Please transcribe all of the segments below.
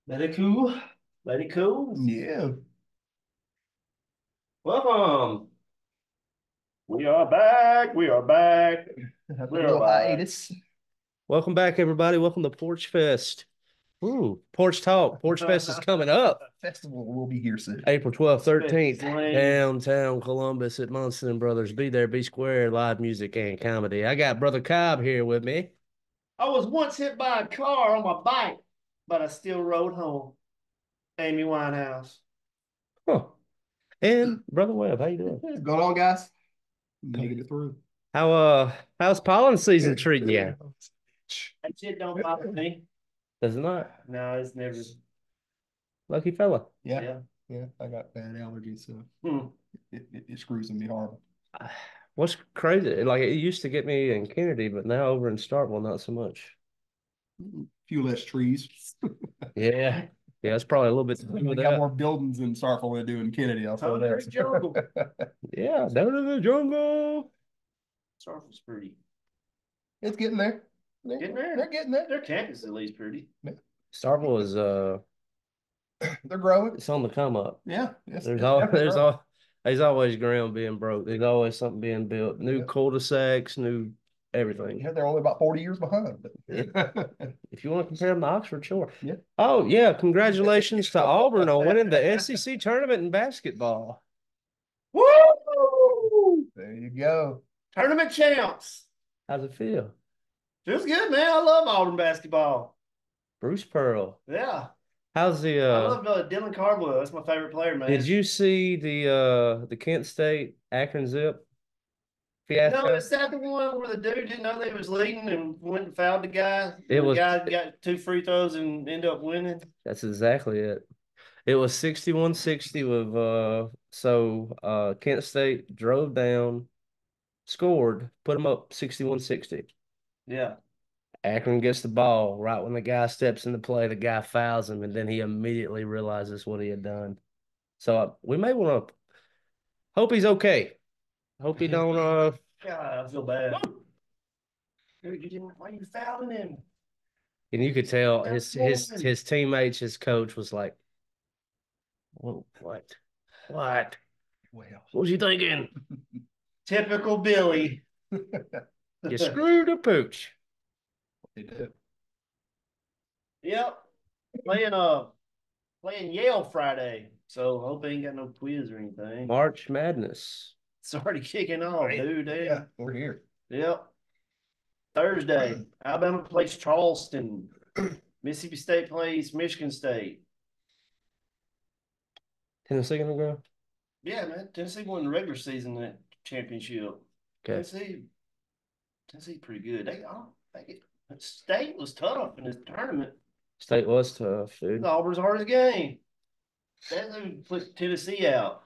Let it cool. Let it cool. Yeah. Welcome. We are back. We are back. After We a are little back. hiatus. Welcome back, everybody. Welcome to Porch Fest. Ooh, Porch Talk. Porch Fest is coming up Festival will be here soon. April 12th, 13th, Explain. downtown Columbus at Munson and Brothers. Be there, be square, live music and comedy. I got Brother Cobb here with me. I was once hit by a car on my bike, but I still rode home. Amy Winehouse. Huh. And Brother Webb, how you doing? What's going on, guys? Making it through. How's pollen season treating you? That shit don't bother me. Does it not? No, it's never. Lucky fella. Yeah. Yeah. Yeah. I got bad allergies, so Hmm. it screws with me hard. What's crazy? Like it used to get me in Kennedy, but now over in Starkville, not so much. Few less trees. Yeah. Yeah, it's probably a little bit to do We with got that. more buildings in Starkville than do in Kennedy. I'll say Concrete jungle. that. Yeah, down in the jungle. Starfield's pretty. It's getting there. Getting there. They're getting there. Their campus is at least pretty. Yeah. Starkville is They're growing. it's on the come up. Yeah. It's There's all definitely growing. there's always ground being broke. There's always something being built. New Yeah. cul-de-sacs, new everything. Yeah, they're only about 40 years behind. Yeah. But If you want to compare them to Oxford, sure. yeah. Oh yeah, congratulations to Auburn on winning the SEC tournament in basketball. Woo! There you go. Tournament champs. How's it feel? Feels good, man. I love Auburn basketball. Bruce Pearl. Yeah. How's the I love Dylan Cardwell. That's my favorite player, did man. you see the Kent State Akron Zip No, fiasco? is that the one where the dude didn't know they was leading and went and fouled the guy? It And the was guy got two free throws and ended up winning? That's exactly it. It was 61-60 with Kent State drove down, scored, put them up 61-60. Yeah. Akron gets the ball right when the guy steps into play, the guy fouls him, and then he immediately realizes what he had done. So we may want to hope he's okay. Hope he don't God, I feel bad. Dude, you didn't, why you fouling him? and you could tell That's his teammates, his coach was like, what? What? Well, What was you thinking? Typical Billy. You screwed a pooch. they did. Yep. Playing uh playing Yale Friday. So hope ain't got no quiz or anything. March Madness. It's already kicking off, dude. Yeah, we're here. Yep. Thursday, Alabama plays Charleston. Mississippi State plays Michigan State. Tennessee gonna go? Yeah, man. Tennessee won the regular season that championship. Okay. Tennessee pretty good. State was tough in this tournament. State was tough, It's dude. Auburn's hardest game. That dude put Tennessee out.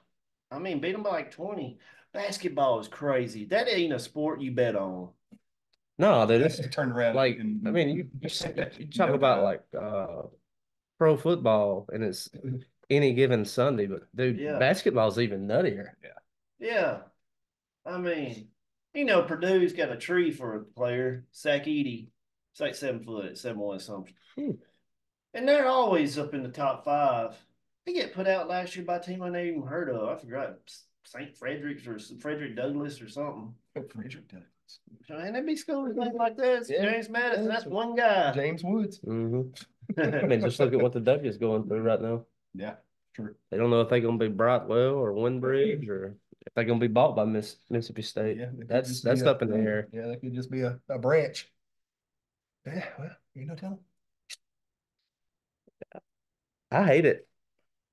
I mean, beat them by like 20. Basketball is crazy. That ain't a sport you bet on. No, dude, it's Turn around. like I mean you talk about like pro football and it's any given Sunday, but dude, Yeah. basketball's even nuttier. Yeah. I mean, Purdue's got a tree for a player, Sakitti. It's like 7 foot, 7'1" something. Hmm. And they're always up in the top five. They get put out last year by a team I never even heard of. I forgot St. Frederick's or Frederick Douglass or something. Frederick Douglass. And they be schooling things like that. Yeah. James Madison, that's one guy. James Woods. I mean, just look at what the W is going through right now. Yeah, true. They don't know if they're gonna be Brightwell or Windbridge or if they're gonna be bought by Mississippi State. Yeah, That's up in the air. Yeah, that could just be a branch. Yeah, well, you know, tell I hate it.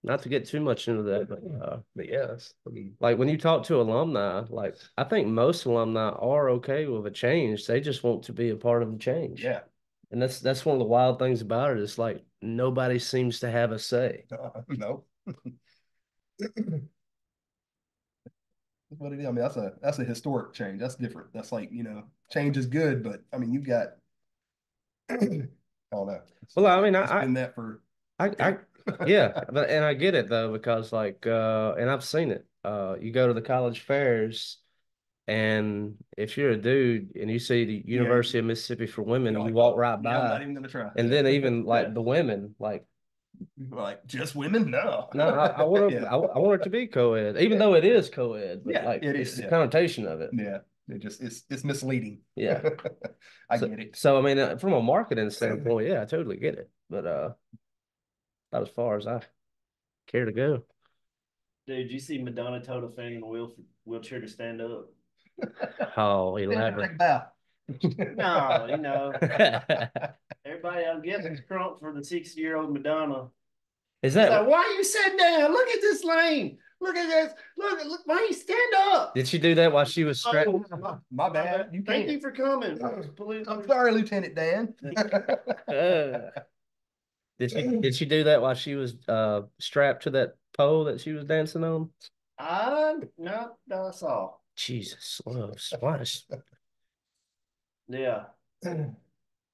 Not to get too much into that, but yes, I mean, like when you talk to alumni, like I think most alumni are okay with a change. They just want to be a part of the change. Yeah. And that's one of the wild things about it. It's like nobody seems to have a say. No. That's what it is. I mean, that's a historic change. That's different. That's like, change is good, but I mean, you've got I don't know. Well, I mean, It's been that for I yeah, but and I get it though because like and I've seen it. You go to the college fairs and if you're a dude and you see the Yeah. University of Mississippi for women, You're you like, walk right yeah, I'm by. not even gonna try. And then even like the women, like Like just women? No. No, I want Yeah. to. I want it to be co-ed, even though it is co-ed. But Yeah, like, it it's is. the Yeah. connotation of it. Yeah. It's misleading. Yeah. I So, get it. so I mean, from a marketing standpoint, yeah, I totally get it. But not as far as I care to go. Dude, you see Madonna told a fan in a wheelchair to stand up? Oh, Take elaborate. a bow. No, everybody, I guess, is crunk for the 60-year-old Madonna. Is He's that like, why are you sitting down? Look at this lane. Look at this. Look, why don't you stand up? did she do that while she was strapped? Oh, My bad. You Thank can't. you for coming. I'm sorry, Lieutenant Dan. Uh, did she do that while she was strapped to that pole that she was dancing on? No, that's all. Jesus loves. Why is Yeah. Who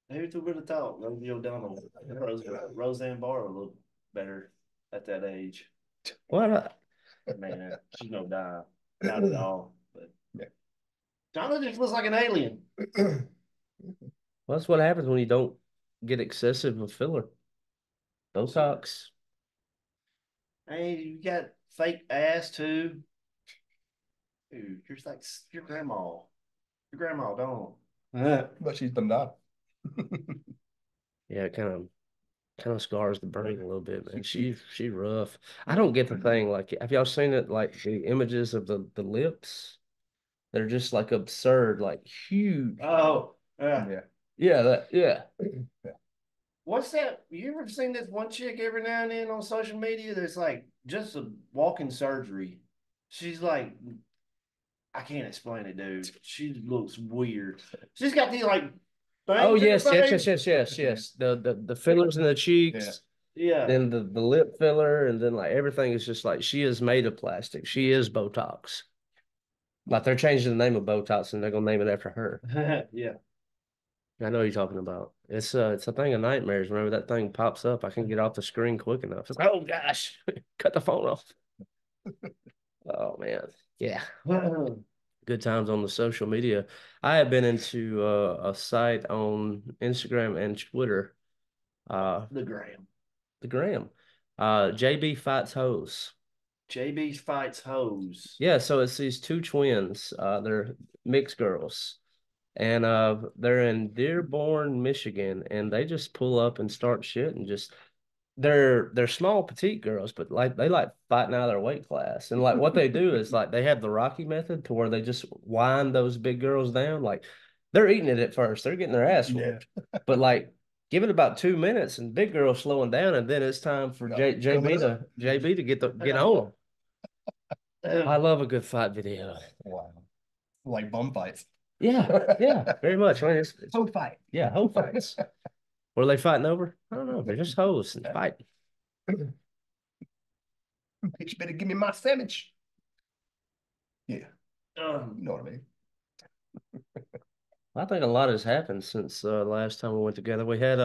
would have thought Rosie O'Donnell, Roseanne Barr would look better at that age? what? Man, she's no dime. Not at all. But Donna just looks like an alien. Well, that's what happens when you don't get excessive with filler. Botox. Hey, you got fake ass too. Dude, you're like your grandma. Your grandma don't. But she's been not. Yeah, it kind of scars the brain a little bit, man. She rough. I don't get the thing. Like, have y'all seen it? Like the images of the lips, they're just like absurd, like huge. Oh, yeah. Yeah. Yeah, yeah. What's that? You ever seen this one chick every now and then on social media that's like just a walking surgery? She's like, I can't explain it, dude. She looks weird. She's got these like Oh things in her yes, yes, face. yes, yes, yes, yes. The fillers in the cheeks, Yeah. then the lip filler, and then like everything is just like she is made of plastic. She is Botox. Like they're changing the name of Botox and they're gonna name it after her. Yeah. I know what you're talking about. It's a thing of nightmares. Whenever that thing pops up, I can get off the screen quick enough. It's like, oh gosh, cut the phone off. Oh man, yeah. Good times on the social media. I have been into a site on Instagram and Twitter, The Gram. the Gram. JB Fights Hoes. JB fights hoes. Yeah, so it's these two twins. They're mixed girls. And they're in Dearborn, Michigan, and they just pull up and start shit and just they're small petite girls, but like they like fighting out of their weight class. And like what they do is like they have the Rocky method to where they just wind those big girls down. Like they're eating it at first, they're getting their ass whooped. But like give it about 2 minutes and big girl slowing down, and then it's time for JB to get on them. I love a good fight video. Wow. Like bum fights. Yeah, yeah, very much. I mean, it's Hoe fight. yeah, hoe fights. What are they fighting over? I don't know. They're just hoes and fighting. Bitch better give me my sandwich. Yeah. Um, You know what I mean? I think a lot has happened since last time we went together. We had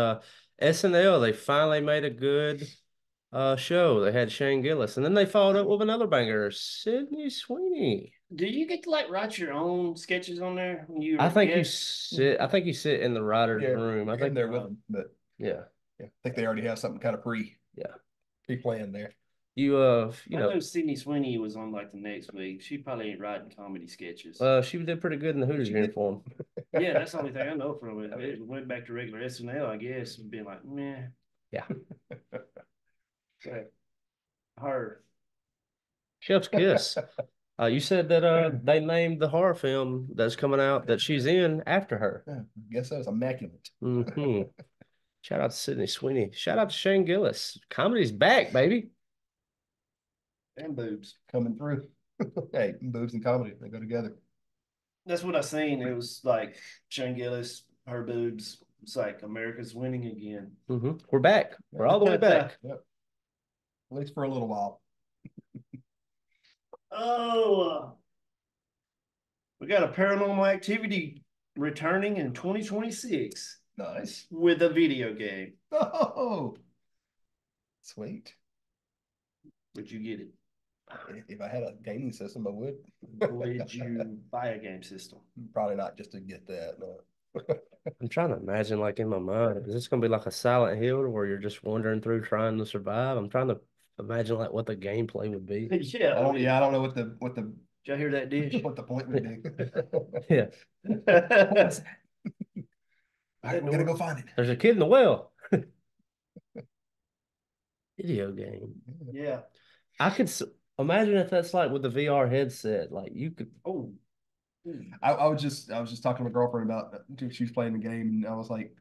SNL. They finally made a good show. They had Shane Gillis, and then they followed up with another banger, Sydney Sweeney. do you get to like write your own sketches on there when you I think you guest? sit. I think you sit in the writer's Yeah, room. I I'm think there with them, but yeah, yeah, I think they already have something kind of yeah. pre-planned there. You I know, know Sydney Sweeney was on like the next week. She probably ain't writing comedy sketches. she did pretty good in the Hooters uniform. Yeah, that's the only thing I know from it. It went back to regular SNL, I guess, and being like, meh. Yeah, But her. Chef's Kiss. You said that they named the horror film that's coming out that she's in after her. Yeah, I guess that was immaculate. Hmm. Shout out to Sydney Sweeney. Shout out to Shane Gillis. Comedy's back, baby. And boobs. Coming through. Hey, boobs and comedy, they go together. That's what I seen. It was like Shane Gillis, her boobs. It's like America's winning again. We're back. We're all the way back. Yep. At least for a little while. Oh, we got a paranormal activity returning in 2026 Nice. with a video game. Oh, sweet. Would you get it? If I had a gaming system, I would. Would you buy a game system? Probably not just to get that. No. I'm trying to imagine, like in my mind, is this gonna be like a Silent Hill where you're just wandering through trying to survive? I'm trying to imagine like what the gameplay would be. Yeah, I don't know what the did y'all hear that dish? what the point would be. Yeah, What's that? All right, we gotta go find it. there's a kid in the well. Video game. Yeah. I could imagine if that's like with the VR headset, like you could. Oh. I was just talking to my girlfriend about she was playing the game, and I was like,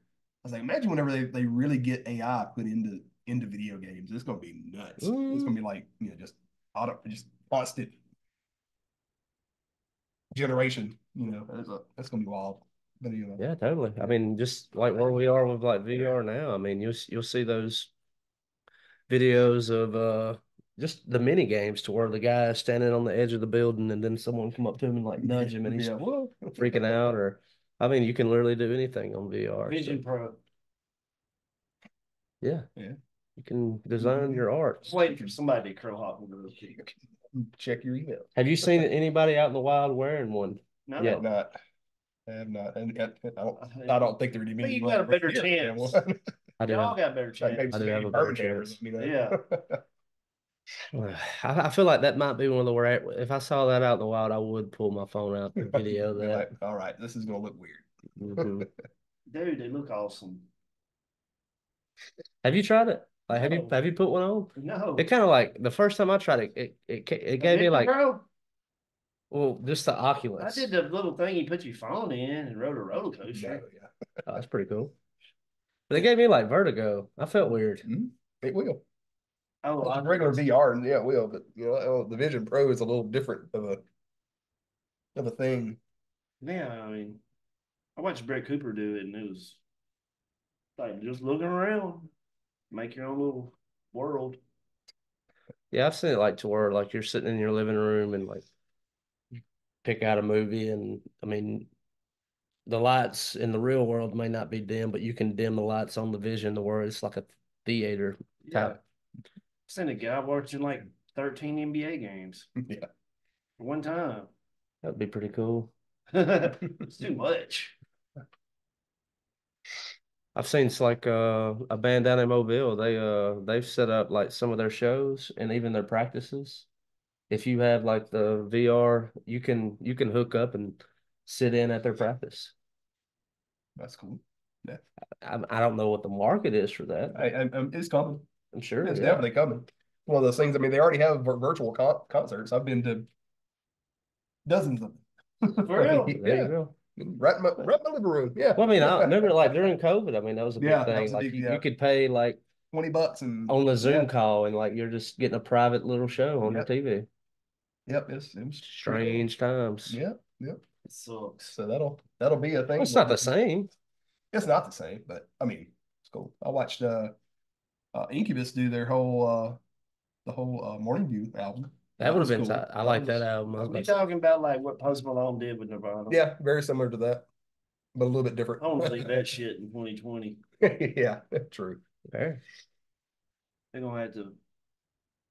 imagine whenever they really get AI put into video games, it's gonna be nuts. It's gonna be like, just constant generation. That's gonna be wild. But Yeah, totally. I mean, just like where we are with like VR now. I mean, you'll see those videos of just the mini games to where the guy is standing on the edge of the building and then someone come up to him and like nudge him and he's yeah. whoa, freaking out. Or I mean, you can literally do anything on VR. Vision So, Pro. yeah. Yeah. You can design your art. Just waiting for somebody to curl hop into the Check your email. Have you seen anybody out in the wild wearing one? No, Yeah. Not. I have not, and I don't think there would be Well, many. you got a better here. chance. I do Y'all have, got better Like maybe chance. I do some have a Birmingham better or chance. something, Yeah. I feel like that might be one of the where if I saw that out in the wild, I would pull my phone out and video Be that. like, all right, this is gonna look weird. Mhm. Dude, they look awesome. Have you tried it? Like, No. have you put one on? No. It kind of like the first time I tried it, it gave me Vision like, Pro? well, just the I Oculus. did the little thing you put your phone in and rode a roller coaster. Yeah. Oh, that's pretty cool. But it gave me like vertigo. I felt weird. It will. Oh, Well, regular VR, and yeah, it will. But the Vision Pro is a little different of a thing. yeah. I mean, I watched Brett Cooper do it, and it was like just looking around, make your own little world. Yeah, I've seen it like to where like you're sitting in your living room and like pick out a movie, and I mean the lights in the real world may not be dim, but you can dim the lights on the Vision to where it's like a theater Yeah. type. Seen a guy watching like 13 NBA games Yeah. for one time. That'd be pretty cool. It's too much. I've seen it's like a band down in Mobile. They've set up like some of their shows and even their practices. If you have like the VR, you can hook up and sit in at their practice. That's cool. Yeah, I don't know what the market is for that. it's coming. I'm sure It's yeah. definitely coming. One of those things. I mean, they already have virtual concerts. I've been to dozens of them. For real? There you go. Right in my living room. Yeah. Well, I mean, I remember like during COVID, I mean, that was a big Yeah, that thing. was a Like big- you could pay like $20 and on the Zoom yeah. call and like you're just getting a private little show on your Yep. TV. Yep, it was pretty Strange times. cool. Yep. It sucks. So that'll be a thing. Well, it's not the same. It's not the same, but I mean, it's cool. I watched Incubus do their whole the whole Morning View album. That would have was been cool. tight. I like that album. I was You about to- talking about like what Post Malone did with Nirvana? Yeah, very similar to that, but a little bit different. I want to leave that shit in 2020. Yeah, true. Fair. They're gonna have to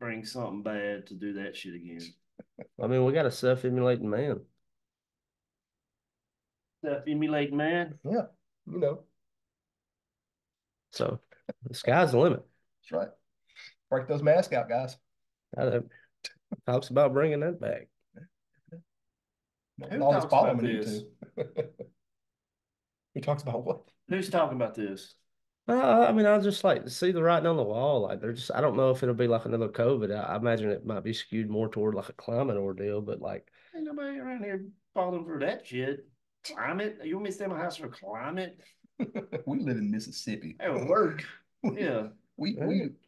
bring something bad to do that shit again. I mean, we got a self-emulating man. Emulating man. Yeah, So the sky's the limit. that's right. Break those masks out, guys. Talks about bringing that back. Who All this talks about following this? He talks about what? Who's talking about this? I mean, I just like to see the writing on the wall. Like, they're just, I don't know if it'll be like another COVID. I imagine it might be skewed more toward like a climate ordeal, but like, Ain't nobody around here falling for that shit. Climate? You want me to stay in my house for climate? We live in Mississippi. That would work. Yeah. We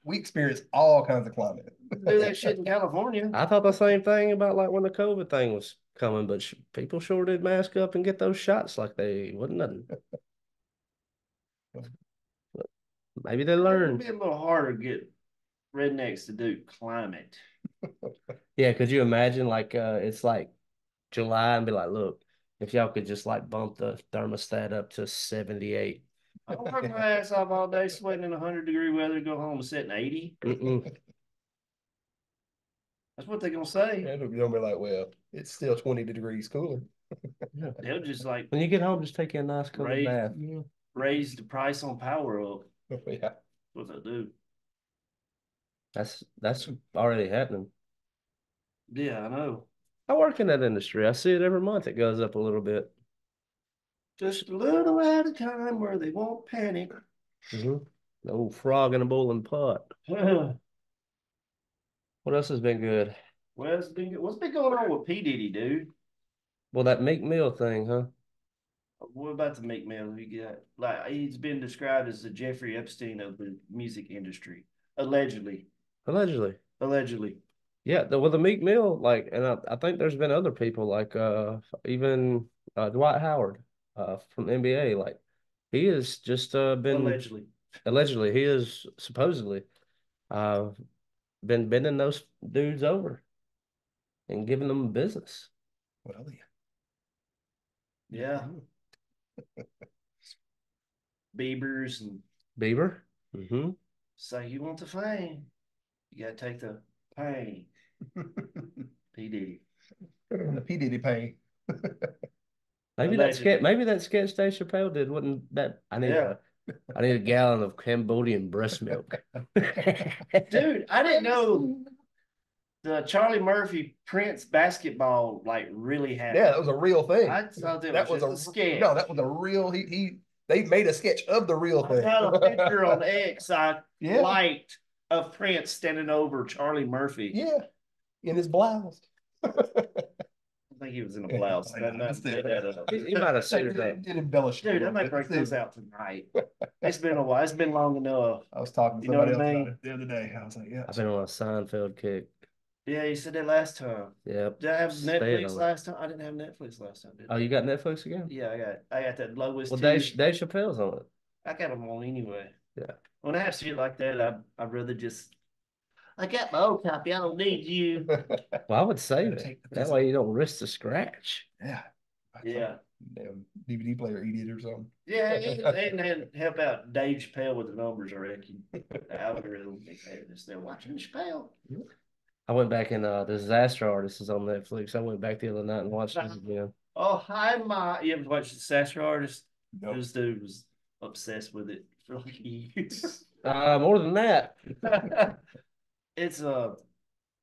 experience all kinds of climate. Do that shit in California. I thought the same thing about like when the COVID thing was coming, but people sure did mask up and get those shots like they wasn't nothing. Maybe they It'd learned. be a little harder to get rednecks to do climate. Yeah, could you imagine like it's like July and be like, look, if y'all could just like bump the thermostat up to 78. I'll work my ass off all day sweating in 100-degree weather, go home and sit in 80. That's what they're gonna say. And you'll be like, well, it's still 20 degrees cooler. Yeah. They'll just like When you get home, just take you a nice cold raise bath. Yeah. raise the price on power up. Yeah. What they do. That's already happening. Yeah, I know. I work in that industry. I see it every month. It goes up a little bit. Just a little at a time where they won't panic. Mm-hmm. The old frog in a boiling pot. Well, What else has been good? what's been going on with P. Diddy, dude? Well, that Meek Mill thing, huh? What about the Meek Mill? He got like he's been described as the Jeffrey Epstein of the music industry, allegedly. Allegedly. Allegedly. Yeah, well, the Meek Mill, like, and I think there's been other people, like, even Dwight Howard, from NBA, like, he has just been Allegedly. allegedly, he is supposedly uh been bending those dudes over and giving them business. Well, yeah. Yeah. Beavers and Bieber. Mm-hmm. say you want the fame. You gotta take the pain. P. Diddy. The P Diddy pain. Allegedly. Maybe that sketch Dave Chappelle did wasn't that. Yeah. I need a gallon of Cambodian breast milk. Dude, I didn't know the Charlie Murphy Prince basketball like really happened. Yeah, that was a real thing. I thought that was just a sketch. No, that was a real. He they made a sketch of the real I thing. got a picture on X I Yeah. liked of Prince standing over Charlie Murphy. Yeah, in his blouse. I think he was in a blouse. Yeah, He might have said It that. did embellish. Dude, I might break those out tonight. It's been a while. It's been long enough. I was talking to You know somebody what I else mean? about it the other day. I was like, yeah. I've been on a Seinfeld kick. Yeah, you said that last time. Yep. Did I have Staying Netflix on it. last time? I didn't have Netflix last time. Did I? Oh, you got Netflix again? Yeah, I got that lowest. Well, tier. Dave Chappelle's on it. I got them on anyway. Yeah. When I have shit like that, I'd rather just. I got my own copy. I don't need you. Well, I would save Gotta it. take the That way you don't risk the scratch. Yeah. Yeah. Damn DVD player eat it or something. Yeah, and help out Dave Chappelle with the numbers, I reckon. The algorithm. They're watching Chappelle. I went back and the Disaster Artist is on Netflix. I went back the other night and watched it again. Oh, hi, Ma. You ever watched Disaster Artist? Nope. This dude was obsessed with it for like years. More than that. It's a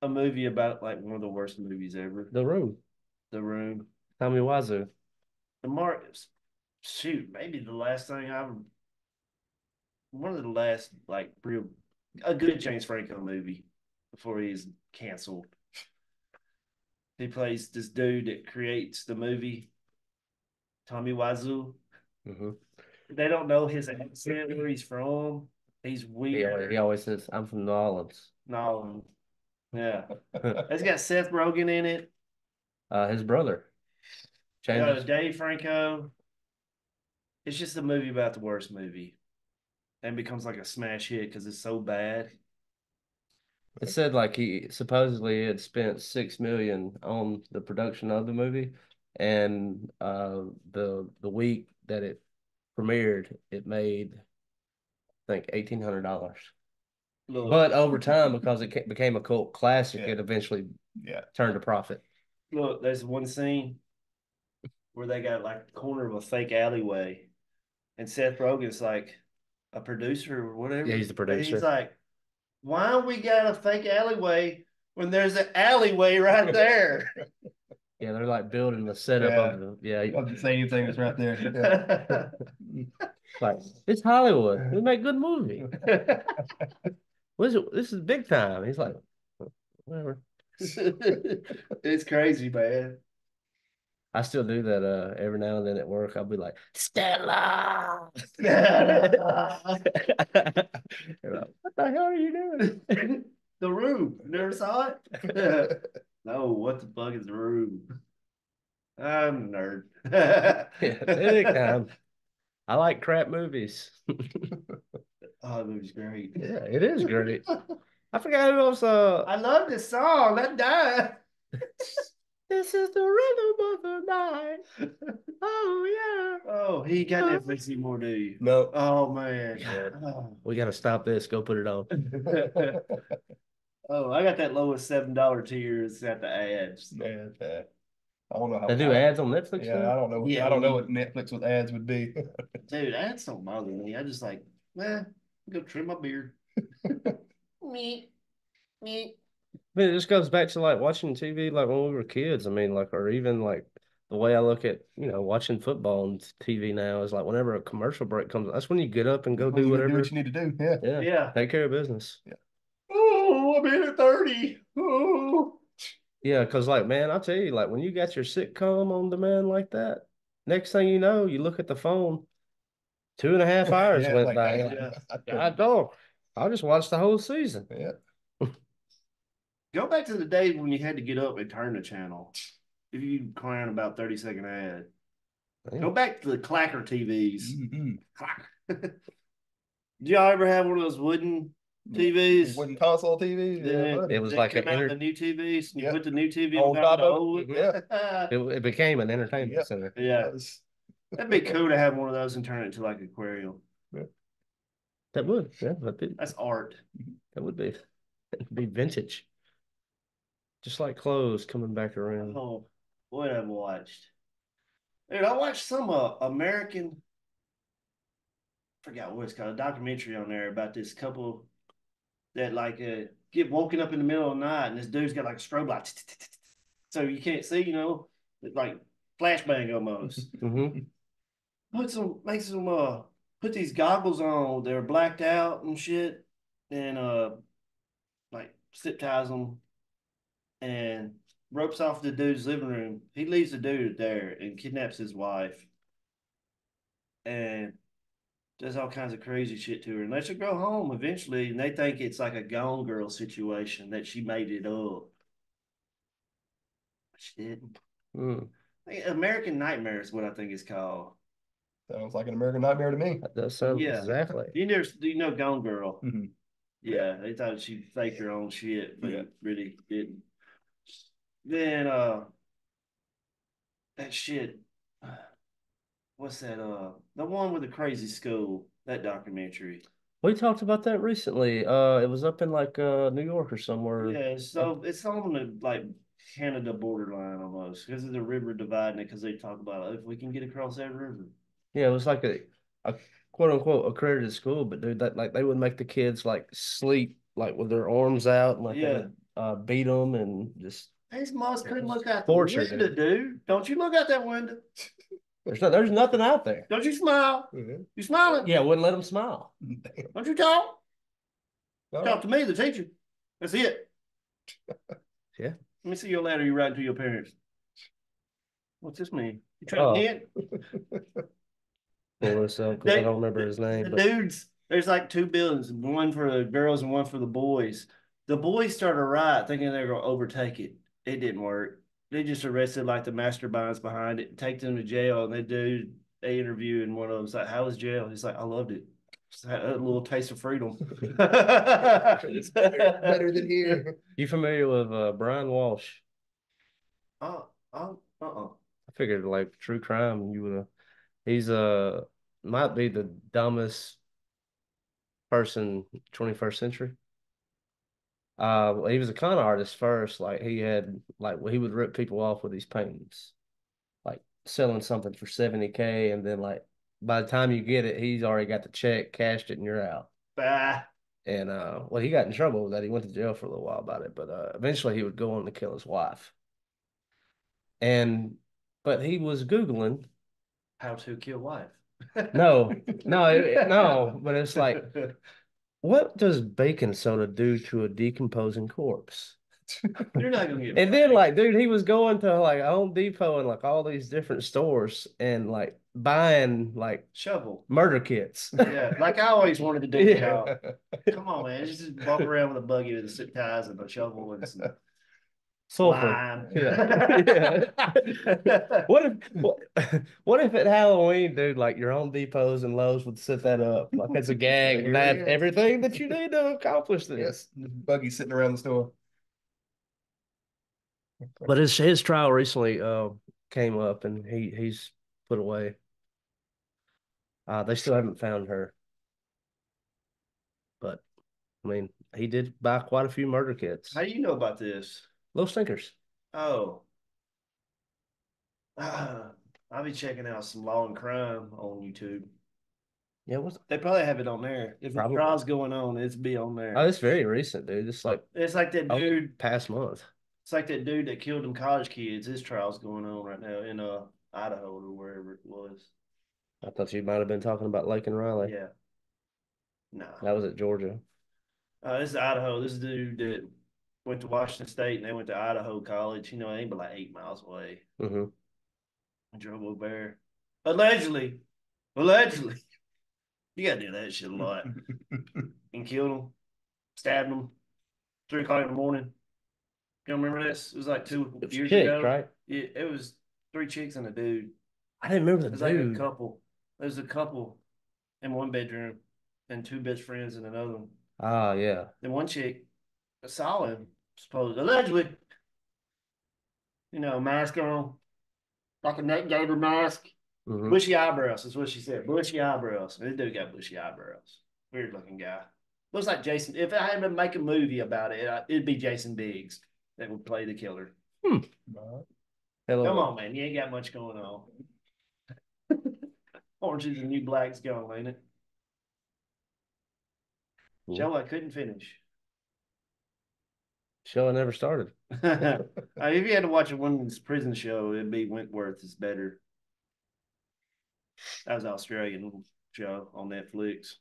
movie about like one of the worst movies ever. The Room. The Room. Tommy Wiseau. The Mark. Shoot, maybe the last thing I. One of the last like real a good James Franco movie before he's canceled. He plays this dude that creates the movie, Tommy Wiseau. Mm-hmm. They don't know his accent, where he's from. He's weird. He always says, "I'm from New Orleans." No, yeah. It's got Seth Rogen in it. His brother. Changes. Dave Franco. It's just a movie about the worst movie, and becomes like a smash hit because it's so bad. It said like he supposedly had spent $6 million on the production of the movie, and the week that it premiered, it made I think $1,800. But over time, because it became a cult classic, it eventually turned a profit. Look, there's one scene where they got like the corner of a fake alleyway, and Seth Rogen's like a producer or whatever. Yeah, he's the producer. And he's like, why we got a fake alleyway when there's an alleyway right there? Yeah, they're like building the setup of the same thing that's right there. Yeah. Like, it's Hollywood. We make good movie. This is big time. He's like, whatever. It's crazy, man. I still do that every now and then at work. I'll be like, Stella. They're like, what the hell are you doing? The Room. Never saw it? No, what the fuck is The Room? I'm a nerd. Big time. I like crap movies. Oh, the movie's great. Yeah, it is great. I forgot who else. I love this song. Let die. This is the rhythm of the night. Oh yeah. Oh, he got Netflix anymore, do you? No. Oh man. Oh. We gotta stop this. Go put it on. Oh, I got that lowest $7 tier. It's got the ads. Man, I don't know how. They do ads on Netflix Yeah, now? I don't know. Yeah, I don't know when what Netflix with ads would be. dude, ads don't bother me. I just like, man, go trim my beard. Me, me. I mean, it just goes back to like watching TV like when we were kids. I mean, like, or even like the way I look at, watching football on TV now is like whenever a commercial break comes, that's when you get up and go When do you do whatever. what you need to do. Yeah. Yeah. Yeah. Take care of business. Yeah. Oh, I'm in at 30. Oh. Yeah, because like, man, I'll tell you, like when you got your sitcom on demand like that, next thing you know, you look at the phone, 2.5 hours Yeah, went like, by. dang, Like, Yeah. God dog, I'll just watch the whole season. yeah. Go back to the days when you had to get up and turn the channel. If you clown about 30-second ad. Go back to the clacker TVs. Mhm. Clack. Did y'all ever have one of those wooden TVs? Wooden console TVs. Then Yeah, buddy. It was they like an came out the new TVs, and you Yep. put the new TV On on top top of the of old it. one. Yeah. it became an entertainment Yep. center. Yeah, Yes. that'd be cool to have one of those and turn it into like an aquarium. That would, yeah, That's art. that would be, it'd be vintage, just like clothes coming back around. Oh, what I've watched. Dude, I watched some American, forgot what it's called, a documentary on there about this couple that like get woken up in the middle of the night and this dude's got like a strobe light. So you can't see, like flashbang almost. Mm-hmm. Makes them put these goggles on. They're blacked out and shit, and like zip ties them and ropes off the dude's living room. He leaves the dude there and kidnaps his wife and does all kinds of crazy shit to her and lets her go home eventually. And they think it's like a Gone Girl situation that she made it up. She didn't. Mm. American Nightmare is what I think it's called. Sounds like an American Nightmare to me. That does sound Yeah. exactly. Do you know Gone Girl? Mm-hmm. Yeah, they thought she faked her own shit, but Yeah. really didn't. Then that shit. What's that? The one with the crazy school. That documentary. We talked about that recently. It was up in like New York or somewhere. Yeah, so it's on the like Canada borderline almost because of the river dividing it. Because they talk about if we can get across that river. Yeah, it was like a quote unquote accredited school, but dude, that like they would make the kids like sleep like with their arms out, and like they Yeah. would beat them and just His moms couldn't look out the torture, window, dude. Don't you look out that window? there's nothing out there. Don't you smile? Mhm. You smiling? Yeah, wouldn't let them smile. Damn. Don't you talk? All Talk right. to me, the teacher. That's it. Yeah. Let me see your letter you write to your parents. What's this mean? You trying Oh. to hit? Pull this up 'cause I don't remember his name, The but dudes, there's like two buildings, one for the girls and one for the boys. The boys started a riot thinking they were going to overtake it. It didn't work. They just arrested like the masterminds behind it, take them to jail. And they interviewed, and one of them's like, "How was jail?" He's like, "I loved it. Just had a little taste of freedom." It's better than here. you familiar with Brian Walsh? I figured like true crime, you would have. He's might be the dumbest person 21st century. Well, he was a con artist first. Like he had like he would rip people off with these paintings, like selling something for 70K, and then like by the time you get it, he's already got the check, cashed it, and you're out. Bah. And well, he got in trouble with that. He went to jail for a little while about it, but eventually he would go on to kill his wife. And but he was Googling. How to kill wife. No, no, but it's like, what does baking soda do to a decomposing corpse? You're not gonna get. And then like, dude, he was going to like Home Depot and like all these different stores and like buying like shovel murder kits. Yeah, like I always wanted to do. Yeah. Come on, man, just walk around with a buggy with the zip ties and a shovel and some Sulfur. lime. Yeah. What if at Halloween, dude, like your Home Depots and Lowe's would set that up like it's a gag and have everything that you need to accomplish this? Yes, buggy sitting around the store. But his trial recently came up and he's put away. They still haven't found her, but I mean, he did buy quite a few murder kits. How do you know about this? Little stinkers. Oh, I'll be checking out some law and crime on YouTube. Yeah, what's They probably have it on there. If a probably? trial's going on, it's be on Oh, there. it's very recent, dude. It's like It's like that dude. past month. It's like that dude that killed them college kids. His trial's going on right now in Idaho or wherever it was. I thought you might have been talking about Lake and Riley. Yeah, no. That was at Georgia. This is Idaho. This dude that went to Washington State and they went to Idaho College. You know, it ain't but like 8 miles away. Mm-hmm. I drove over there. Allegedly. You gotta do that shit a lot. And killed him, stabbed him, 3 o'clock in the morning. You don't remember this? It was like 2 years Chicks, ago. right? Yeah, it was 3 chicks and a dude. I didn't remember It the was like a dude. couple. There's a couple in one bedroom and two best friends in another one. Ah, yeah. Then one chick saw him, supposedly, allegedly, mask on, like a neck gaiter mask. Mm-hmm. Bushy eyebrows is what she said. Bushy eyebrows. This dude got bushy eyebrows. Weird looking guy. Looks like Jason. If I had to make a movie about it, it'd be Jason Biggs that would play the killer. Hmm. Hello. Come on, man. You ain't got much going on. Orange is the New Black's gone, ain't it? Cool. Show I couldn't finish. Show I never started. If you had to watch a women's prison show, it'd be Wentworth is better. That was an Australian show on Netflix.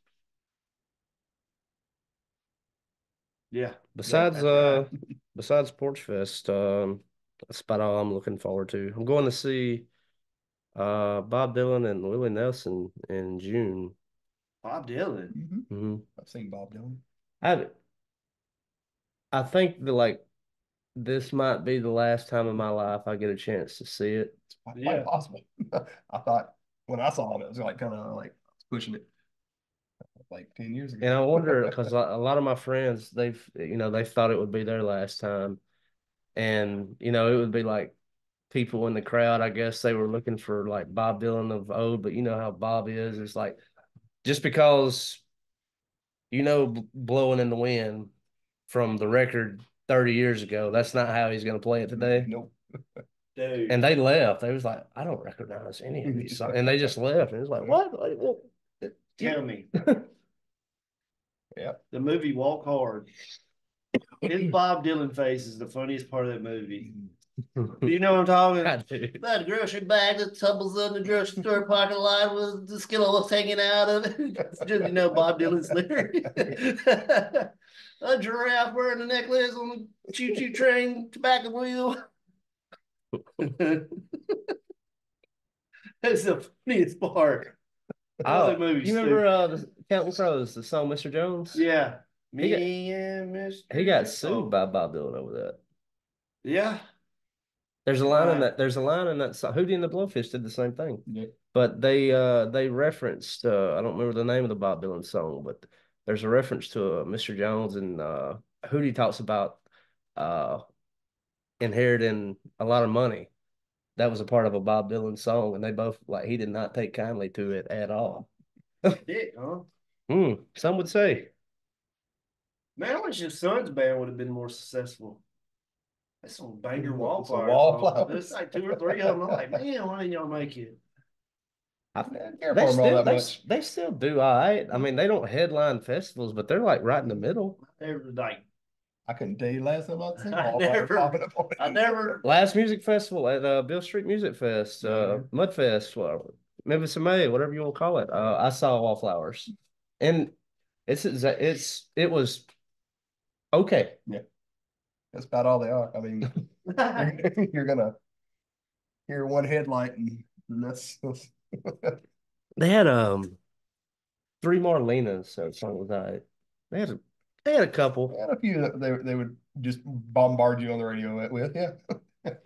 Yeah. Besides, right. besides Porch Fest, that's about all I'm looking forward to. I'm going to see Bob Dylan and Willie Nelson in June. Bob Dylan. Mm-hmm. I've seen Bob Dylan. I think that like this might be the last time in my life I get a chance to see it. It's quite possible. I thought when I saw him, it was like kind of like pushing it like 10 years ago. And I wonder because a lot of my friends they thought it would be their last time, and it would be like people in the crowd. I guess they were looking for like Bob Dylan of old, but you know how Bob is. It's like just because blowing in the wind from the record 30 years ago, that's not how he's going to play it today. Nope. Dude. And they left. They was like, I don't recognize any of these songs. And they just left. And it was like, what? Tell me. Yeah. The movie Walk Hard. His Bob Dylan face is the funniest part of that movie. You know what I'm talking? I do. That grocery bag that tumbles in the grocery store parking lot with the Skittles hanging out of it. It's just, Bob Dylan's lyric. A giraffe wearing a necklace on the choo-choo train, tobacco wheel. That's the funniest part. Oh, you remember the Counting Crows, the song Mr. Jones? Yeah. And Mr. He got sued by Bob Dylan over that. Yeah. There's a line in that. There's a line in that song. Hootie and the Blowfish did the same thing. Yeah. But they referenced. I don't remember the name of the Bob Dylan song, but there's a reference to Mr. Jones, and Hootie talks about inheriting a lot of money. That was a part of a Bob Dylan song, and they both he did not take kindly to it at all. Dick, huh? Some would say. Man, I wish your son's band would have been more successful. That's some banger wallflowers. Wallflowers. There's like 2 or 3 of them. I'm like, man, why didn't y'all make it? I didn't care for them all that much. They still do all right. I mean, they don't headline festivals, but they're like right in the middle. They were like, I couldn't tell you last time I'd seen I never. Last music festival at Bill Street Music Fest, Mudfest, Memphis in May, whatever you want to call it. I saw Wallflowers, and it was okay. Yeah, that's about all they are. I mean, you're gonna hear one headlight, and that's They had 3 Marlenas, so song was that. They had a couple. They had a few that they would just bombard you on the radio with. Yeah.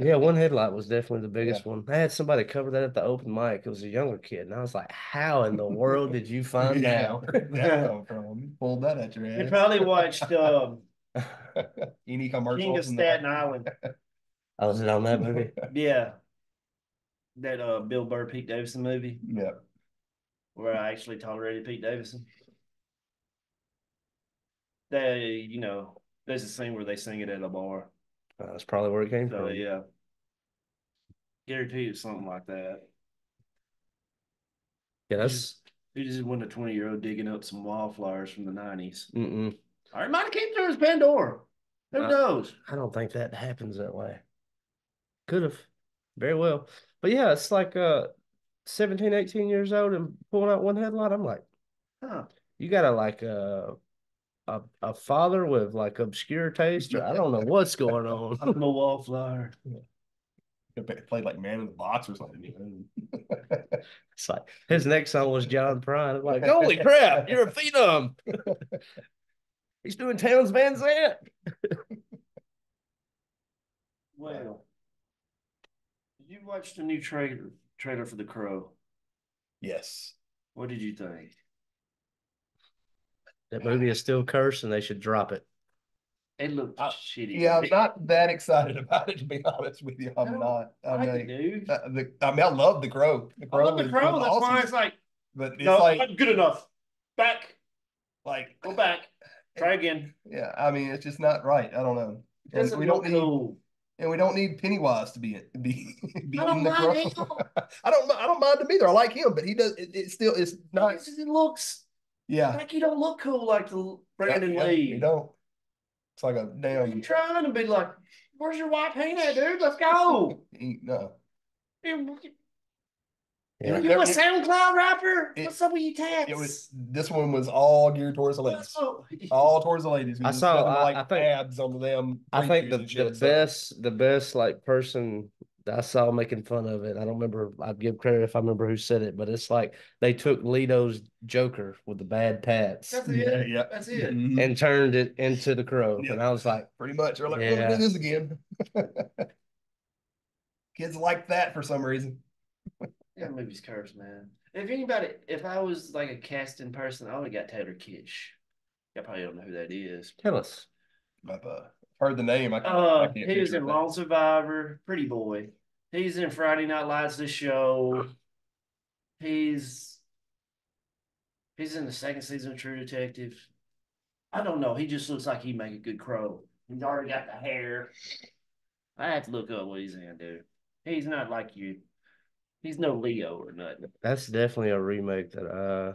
Yeah, one headlight was definitely the biggest one. I had somebody cover that at the open mic. It was a younger kid, and I was like, "How in the world did you find that? Where'd that come from? You pulled that at your ass." You probably watched any commercials. King of Staten Island. I was on that movie. Yeah, that Bill Burr, Pete Davidson movie. Yeah, where I actually tolerated Pete Davidson. There's a scene where they sing it at a bar. That's probably where it came from. Yeah. Guarantee it's something like that. Yeah, He that's just, he just won a 20-year-old digging up some wildflowers from the 90s. mm-mm. Or it might have came through his Pandora. Who knows? I don't think that happens that way. Could have. Very well. But yeah, it's like 17, 18 years old and pulling out one headlight. I'm like, Huh. you gotta like a father with like obscure taste, or I don't know what's going on. I'm a wallflower. Played like Man in the Box or something. It's like his next song was John Prine. I'm like, holy crap, you're a phenom. He's doing Towns Van Zandt. Well, you watched the new trailer for The Crow. Yes. What did you think? That movie is still cursed and they should drop it. It looked shitty. Yeah, I'm not that excited about it, to be honest with you. I'm not. I mean, dude. I love The Crow. The I love The Crow. was That's awesome. why it's like, But it's no, like not good enough. Back. like Go back. Try again. yeah. I mean, it's just not right. I don't know. And Doesn't we look don't need cool. and we don't need Pennywise to be be I don't in The mind Crow. him. I don't mind him either. I like him, but he does. It still it's not. It looks Yeah. like you don't look cool like the Brandon Yeah, Lee. you don't. It's like a Are damn. you trying to be like, where's your white paint at, dude? Let's go. No. Yeah. You a SoundCloud rapper? What's up with you tats? It was this one was all geared towards the ladies. All towards the ladies. I saw like I think abs on them. I think previews and shit, the best like person that I saw making fun of it. I don't remember. I'd give credit if I remember who said it, but it's like they took Leto's Joker with the bad tats. That's it. Yeah. That's it. Mhm. And turned it into the Crow. Yeah. And I was like, pretty much. We're like, yeah. we'll do this again. Kids like that for some reason. Yeah, movie's cursed, man. If I was like a casting person, I would have got Taylor Kitsch. I probably don't know who that is. Tell us. I've heard the name. I can't He was in picture Lone Survivor, Pretty Boy. He's in Friday Night Lights, the show. He's in the second season of True Detective. I don't know. He just looks like he'd make a good Crow. He's already got the hair. I have to look up what he's in, dude. He's not like you. He's no Leo or nothing. That's definitely a remake that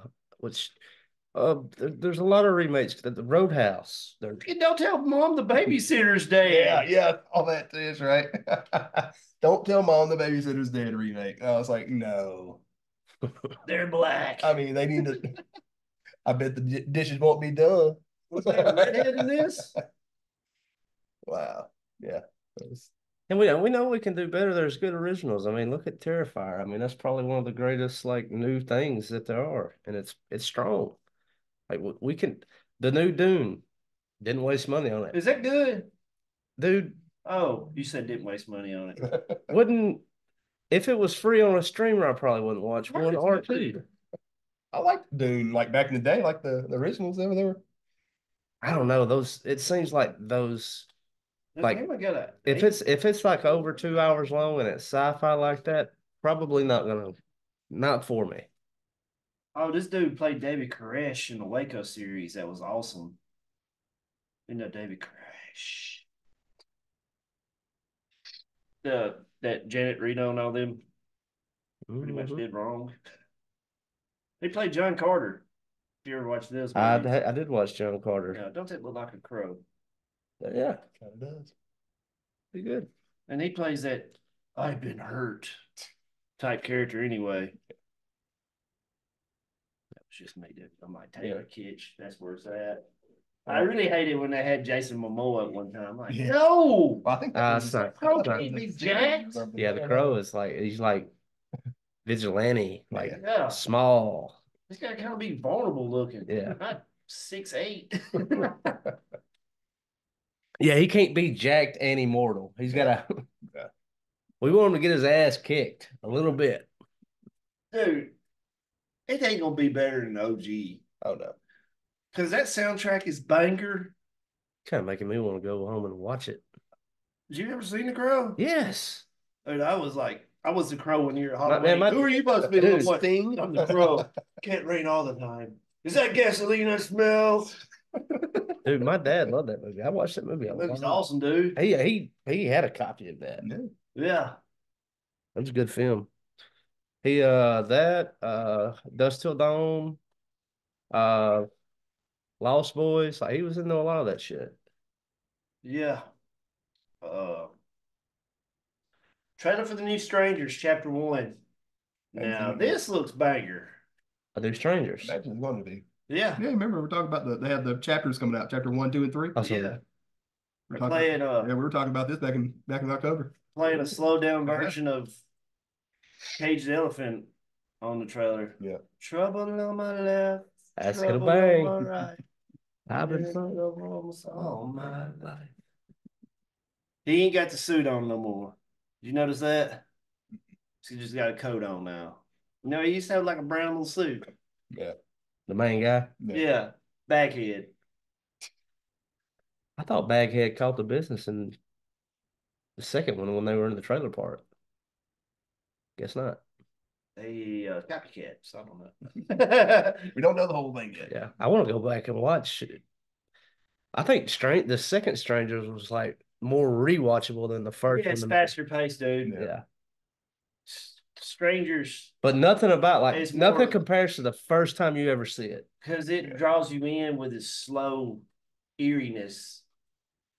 there's a lot of remakes. The Roadhouse. You don't tell mom the babysitter's dead. Yeah, all that is right. Don't tell mom the babysitter's dead remake. I was like, no. They're black. I mean, they need to. I bet the dishes won't be done. Was there a redhead in this? Wow. Yeah. And we know we can do better. There's good originals. I mean, look at Terrifier. I mean, that's probably one of the greatest like new things that there are, and it's strong. Like we can. The new Dune didn't waste money on it. Is that good? Dude. Oh, you said didn't waste money on it. Wouldn't if it was free on a streamer, I probably wouldn't watch one or two. I liked Dune, like back in the day, like the originals over there. I don't know those. It seems like those. Like if it's like over 2 hours long and it's sci-fi like that, probably not for me. Oh, this dude played David Koresh in the Waco series. That was awesome. You know David Koresh. That Janet Reno and all them pretty much did wrong. He played John Carter. If you ever watched this, I did watch John Carter. Yeah, don't that look like a crow? Yeah, kind of does. Be good. And he plays that I've been hurt type character anyway. That was just me. I'm like Taylor Kitsch. That's where it's at. I really hated when they had Jason Momoa at one time. I'm like, no. Well, I think that it's not. Crow can't be jacked. Yeah, the Crow is like he's like vigilante, like small. He's got to kind of be vulnerable looking. Yeah, not 6'8". Yeah, he can't be jacked and immortal. He's got to. We want him to get his ass kicked a little bit. Dude, it ain't gonna be better than OG. Oh no. Because that soundtrack is banger. Kind of making me want to go home and watch it. Did you ever see The Crow? Yes. Dude, I was the Crow when you were Halloween. Who are you supposed to be? Dude, Sting? I'm the Crow. Can't rain all the time. Is that gasoline I smell? Dude, my dad loved that movie. I watched that movie. That movie's awesome, dude. He had a copy of that. Yeah. That was a good film. He Dust Till Dawn, uh Lost Boys, like he was into a lot of that shit. Yeah. Uh, trailer for the new Strangers, Chapter 1. Now this looks banger. I Do Strangers. Imagine it's going to be. Yeah. Yeah, remember we're talking about they had the chapters coming out, chapter 1, 2, and 3. I saw Yeah. that. We're They're talking, playing yeah, we were talking about this back in October. playing a slow down version of Cage the Elephant on the trailer. Yeah. Trouble on my left, Ask it a trouble on bang. my right. I've been trouble almost all my life. He ain't got the suit on no more. Did you notice that? He just got a coat on now. No, he used to have like a brown little suit. Yeah. the main guy. Yeah. Backhead. I thought Baghead caught the business in the second one when they were in the trailer park. Guess not. They copycats. I don't know. We don't know the whole thing yet. Yeah, I want to go back and watch it. I think the second Strangers was like more rewatchable than the first Yeah, it's one. faster paced, dude. Yeah. Strangers. But nothing about like It's nothing more- compares to the first time you ever see it. Because it draws you in with its slow eeriness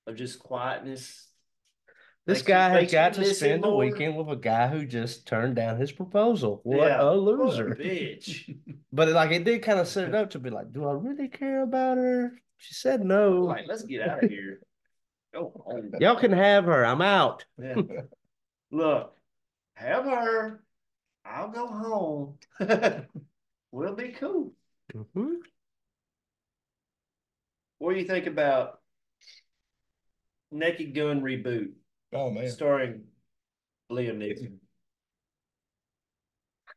of just quietness. This Makes guy you- has makes you got to listen spend the more. weekend with a guy who just turned down his proposal. What Yeah, a what a loser. bitch. But like it did kind of set it up to be like, do I really care about her? She said no. Like, let's get out of here. Go home. Y'all can have her. I'm out. Yeah. Look, have her. I'll go home. We'll be cool. Mhm. What do you think about Naked Gun reboot Oh man. starring Liam Neeson?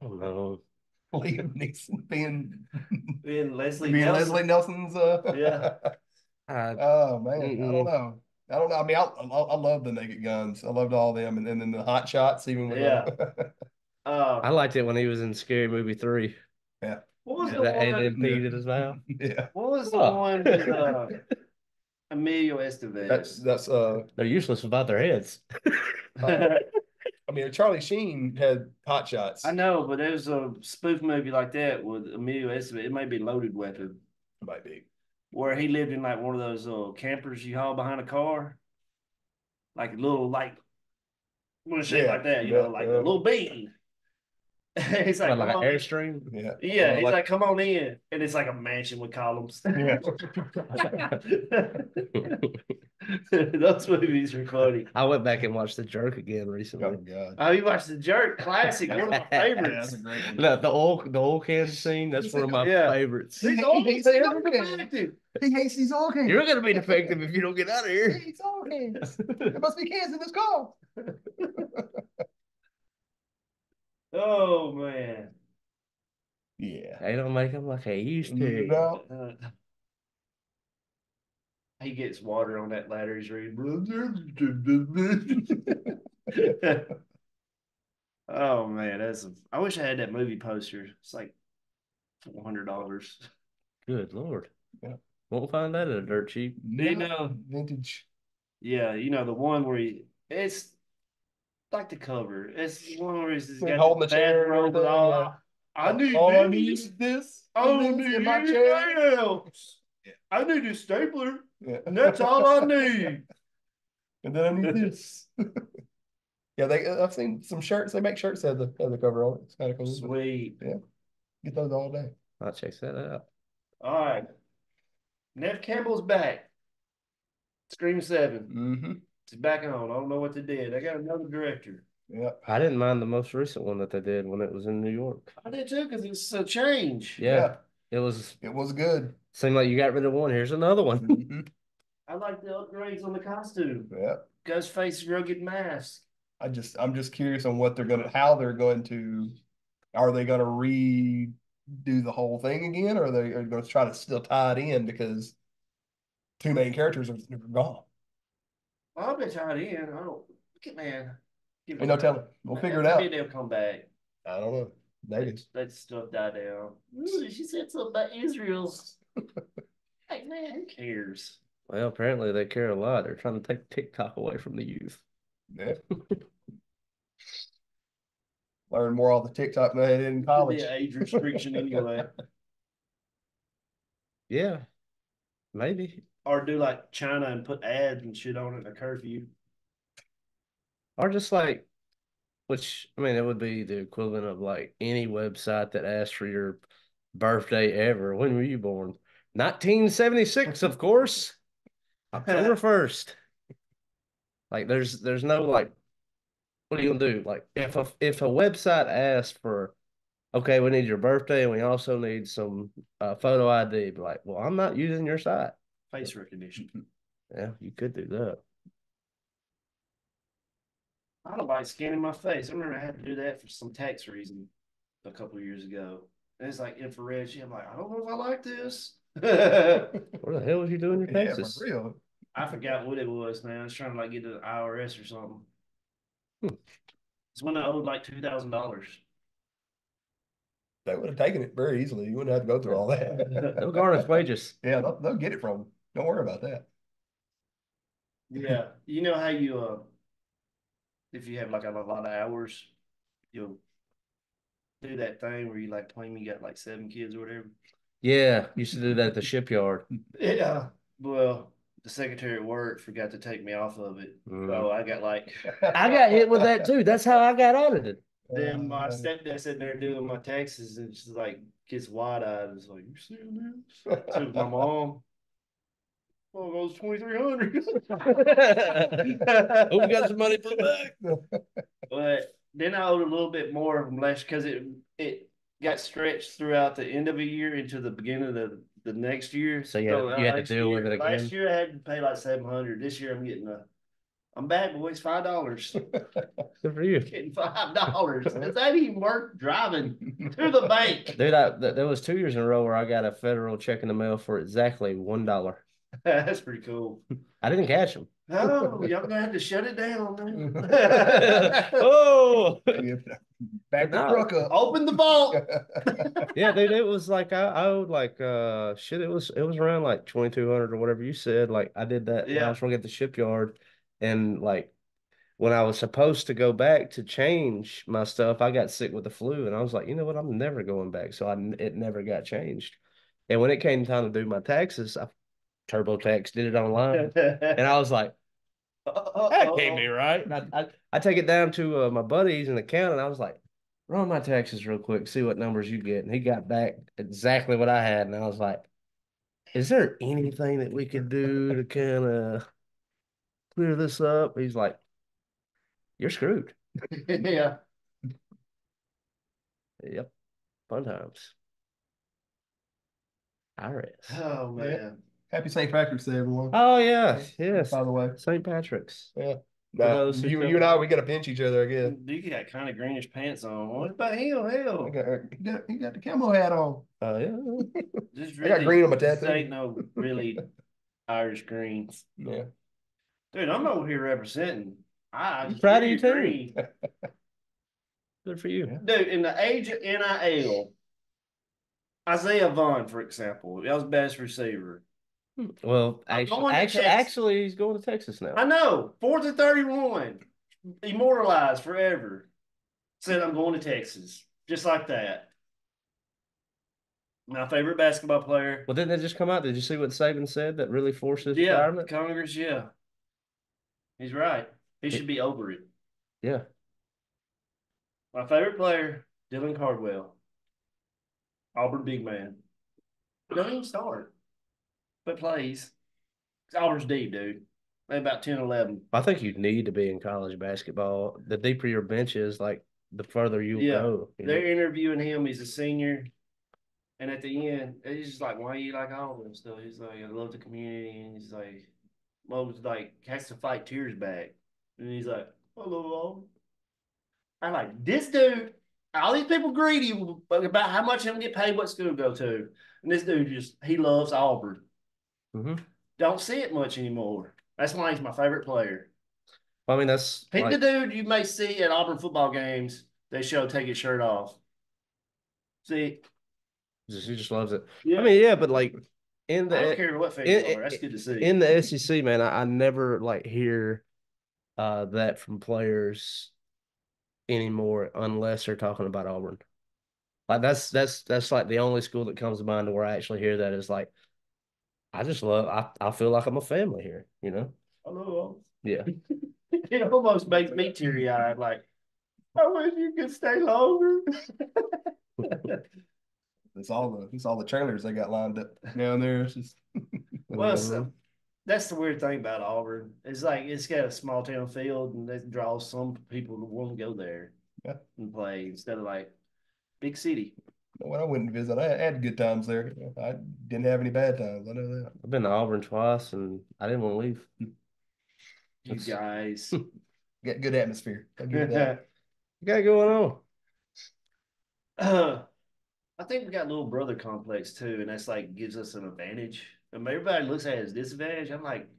I don't know. Liam Neeson And Leslie being Nelson. Leslie Nelson's Yeah. Oh man, I don't know. I don't know. I mean, I love the Naked Guns. I loved all of them, and then the Hot Shots, even with Yeah. I liked it when he was in Scary Movie 3. yeah, What was Yeah. the That one? alien peed in his mouth. yeah. What was the Oh. one with Emilio Estevez? That's They're useless without their heads. I mean, Charlie Sheen had Hot Shots. I know, but there's a spoof movie like that with Emilio Estevez. It may be Loaded Weapon, It might be. where he lived in like one of those campers you haul behind a car, like a little like shit like that, you know, like a little bean. He's like, Like come an on Airstream. Yeah. Yeah, he's like- like, come on in, and it's like a mansion with columns. Yeah. Those movies are funny. I went back and watched The Jerk again Oh recently. God. Oh, you watched The Jerk, classic, one of my Yeah, favorites. that's a great one. The oil can scene, that's one of my Yeah. favorites. These He old hates they're oil cans. defective. He hates these oil cans. You're gonna be defective if you don't get out of He here. hates oil cans. There must be cans in this car. Oh man. Yeah. They don't make them like they used to. No. He gets water on that ladder he's reading. Oh man, I wish I had that movie poster. It's like $400. Good Lord. Yeah. Won't find that at a dirt cheap. You know, Vintage. yeah, you know the one where it's like the cover. It's the one where he's got Holding the chair and bathrobe and everything, all. yeah. I need All I this. need is this. I This need in my chair. anything else. Yeah. I need a stapler, Yeah. and that's all I need. And then I need this. Yeah, I've seen some shirts. They make shirts that have the cover on it. It's kind of cool. Sweet. Get those all day. I'll check that out. All right. Nev Campbell's back. Scream 7. Mm-hmm. It's back on. I don't know what they did. I got another director. Yeah. I didn't mind the most recent one that they did when it was in New York. I did too, because it's a change. Yeah. It was It was good. seemed like you got rid of one. Here's another one. Mhm. I like the upgrades on the costume. Yeah. Ghostface's rugged mask. I'm just curious on what how they're going to, are they going to redo the whole thing again, or are they going to try to still tie it in because two main characters are gone? I'll be tied in. I don't. Man. Ain't no telling. We'll figure it out. Maybe they'll come back. I don't know. Maybe. Let stuff die down. Ooh, she said something about Israel's. Hey, man, who cares? Well, apparently they care a lot. They're trying to take TikTok away from the youth. Yeah. learn more off the TikTok than I did in Could be college. an age restriction anyway. Yeah, maybe. Or do like China and put ads and shit on it, a curfew. Or just like, which I mean, it would be the equivalent of like any website that asks for your birthday ever. When were you born? 1976, of course. October 1st. Like there's no like what are you gonna do? Like if a website asks for okay, we need your birthday and we also need some photo ID, be like, well, I'm not using your site. Face recognition. Yeah, you could do that. I don't like scanning my face. I remember I had to do that for some tax reason a couple of years ago. And it's like infrared shit. I'm like, I don't know if I like this. I Where the hell was you doing your Yeah, for taxes? real. forgot what it was, man. I was trying to like get to the IRS or something. Hmm. It's when I owed like $2,000. They would have taken it very easily. You wouldn't have to go through all that. No garnish wages. Yeah, they'll get it from them. Don't worry about that. Yeah. You know how you if you have like a lot of hours, you'll do that thing where you like claim you got like 7 kids or whatever. Yeah, used to do that at the shipyard. Yeah. Well, the secretary at work forgot to take me off of it. So I got like I got hit with that too. That's how I got audited. then my stepdad sitting there doing my taxes and she's like gets wide eyed and was like, you seeing this? To my mom. Oh, it was 2,300. Hope you got some money for back. But then I owed a little bit more of them last because it got stretched throughout the end of a year into the beginning of the next year. So you had to deal with it again. Last year I had to pay like 700. This year I'm back, boys, $5. Good for you. Getting $5. Is that even worth driving to the bank? Dude, there was 2 years in a row where I got a federal check in the mail for exactly $1. That's pretty cool. I didn't catch them. Oh, y'all gonna have to shut it down, man. Oh, Back the No. truck up. Open the vault. yeah, dude. It was like I owed like shit. It was around like 2,200 or whatever you said. Like I did that when I Yeah. was working at the shipyard, and like when I was supposed to go back to change my stuff, I got sick with the flu, and I was like, you know what, I'm never going back. So it never got changed. And when it came time to do my taxes, I TurboTax did it online, and I was like, that can't be right. And I take it down to my buddies in the county, and I was like, run my taxes real quick, see what numbers you get. And he got back exactly what I had, and I was like, is there anything that we could do to kind of clear this up? He's like, you're screwed. Yeah. Yep. Fun times. IRS. Oh man. Happy St. Patrick's Day, everyone. Oh yeah, yes. By the way. St. Patrick's. Yeah. those who You don't and I, know. we got to pinch each other again. Dude, you got kind of greenish pants on. What about him? Hell. He got the camo hat on. Oh yeah. This I got green on my this tattoo. ain't no really Irish green. Yeah. Dude, I'm over here representing. I'm proud of you too. green. Good for you. Dude, in the age of NIL, Isaiah Vaughn, for example, that was best receiver. Well, I'm going to Texas. actually, he's going to Texas now. I know, 4th and 31, immortalized forever. Said I'm going to Texas, just like that. My favorite basketball player. Well, didn't that just come out? Did you see what Saban said that really forced his Yeah, retirement? Congress. Yeah, he's right. He should be over it. Yeah. My favorite player, Dylan Cardwell, Auburn big man. Don't even start, but plays. Auburn's deep, dude. They about 10, 11. I think you need to be in college basketball. The deeper your bench is, like the further you'll go. They're interviewing him. He's a senior. And at the end, he's just like, why you like Auburn and stuff? He's like, I love the community. And he's like, Mo's like, has to fight tears back. And he's like, I love Auburn. I'm like, this dude, all these people greedy about how much him get paid, what school to go to. And this dude he loves Auburn. Mm-hmm. Don't see it much anymore. That's why he's my favorit player. I mean, that's Pick the dude you may see at Auburn football games. They show take his shirt off. See, he just loves it. yeah. I mean, yeah, but like in I don't the care what face you are. That's good to see. in the SEC, man, I never like hear that from players anymore unless they're talking about Auburn. Like that's like the only school that comes to mind where I actually hear that is like I just love I feel like I'm a family here, you know? Hello. Yeah. It almost makes me teary eyed. Like, I wish you could stay longer. It's all the trailers they got lined up down there. It's just Well, so, that's the weird thing about Auburn. It's like it's got a small town field, and that draws some people to want to go there yeah. and play instead of like big city. When I went and visit, I had good times there. I didn't have any bad times. I know that. I've been to Auburn twice and I didn't want to leave. You guys. Got good atmosphere. I give you that. You got going on. I think we got a little brother complex too, and that's like gives us an advantage. I mean, everybody looks at it as disadvantage. I'm like,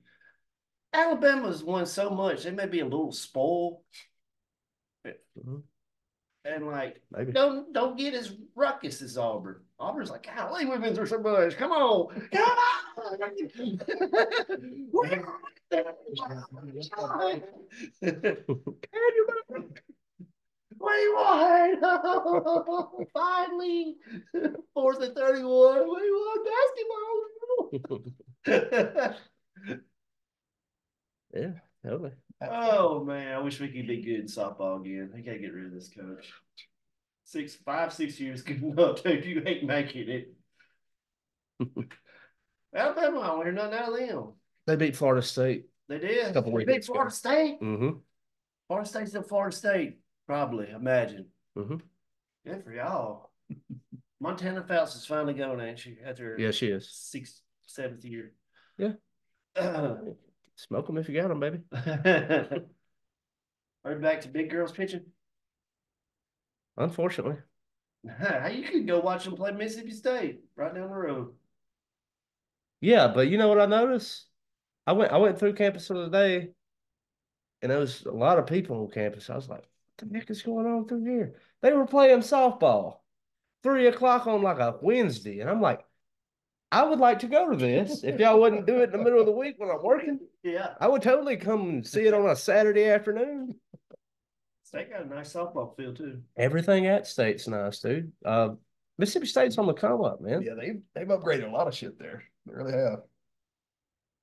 Alabama's won so much, they may be a little spoiled. Mhm. And like, Maybe. don't get as ruckus as Auburn. Auburn's like, golly, we've been through so much. Come on, come on. What do you want? Finally, 4th and 31. What do you want? Basketball. Yeah, totally. Oh man, I wish we could be good in softball again. I gotta get rid of this coach. 6 years good enough, dude. You ain't making it. Alabama, I want to hear nothing out of them. They beat Florida State. They did. A couple They beat Florida State. Mm-hmm. Florida State's still Florida State, probably. Imagine. Mm-hmm. Good for y'all. Montana Phelps is finally going, ain't she? After Yeah, she is. 6th, 7th year. Yeah. Smoke them if you got them, baby. Are we back to big girls pitching? Unfortunately. You could go watch them play Mississippi State right down the road. Yeah, but you know what I noticed? I went through campus the other day, and there was a lot of people on campus. I was like, what the heck is going on through here? They were playing softball 3 o'clock on like a Wednesday. And I'm like, I would like to go to this if y'all wouldn't do it in the middle of the week when I'm working. Yeah. I would totally come and see it on a Saturday afternoon. State got a nice softball field too. Everything at State's nice, dude. Mississippi State's on the come up, man. Yeah, they've upgraded a lot of shit there. They really have.